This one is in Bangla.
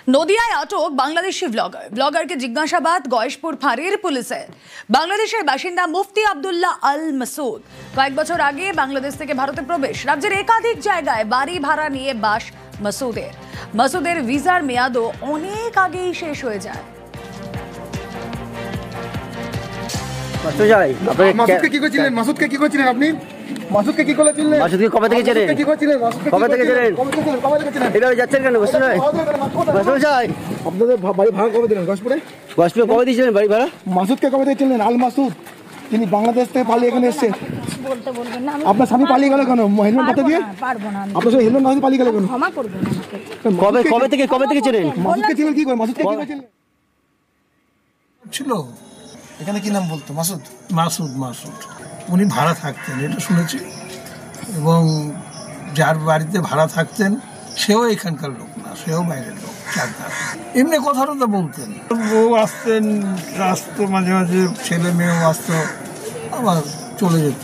নদিয়ায় আটক বাংলাদেশি ব্লগারকে জিজ্ঞাসাবাদ গয়েশপুর ফাঁড়ির পুলিশের। বাংলাদেশের বাসিন্দা মুফতি আব্দুল্লাহ আল মাসুদ কয়েক বছর আগে বাংলাদেশ থেকে ভারতে প্রবেশ। রাজ্যের একাধিক জায়গায় বাড়ি ভাড়া নিয়ে বাস মাসুদের ভিসার মেয়াদও অনেক আগেই শেষ হয়ে যায়। মাসুদকে কি করেছিলেন আপনি? মাসুদকে কি করেছিলেন? মাসুদকে কবে থেকে চেনেন? কবে থেকে চেনেন? এভাবে যাচ্ছেন কেন? আপনাদের বাড়ি ভাড়া কবে দিলেন? গয়েশপুরে কবে দিয়েছিলেন বাড়ি ভাড়া? মাসুদকে কবে থেকে চিনলেন? আল মাসুদ, তিনি বাংলাদেশ থেকে পালিয়ে এখানে এসছে। আপনার স্বামী পালিয়ে গেল কেন? হেলমেট হাতে দিয়ে? আপনার সাথে হেলমেট হাতে পালিয়ে গেল কেন? কবে থেকে চেনেন? মাসুদকে চিনলেন কি করে? মাসুদকে কি করে চিনলেন? ছিল এখানে কি নাম বলতো? মাসুদ মাসুদ উনি ভাড়া থাকতেন, এটা শুনেছি। এবং যার বাড়িতে ভাড়া থাকতেন সেও এখানকার লোক না, সেও বাইরের লোক। এমনি কথাটা তো বলতেন, বউ আসতো মাঝে মাঝে, ছেলে মেয়েও আসতো, আবার চলে যেত।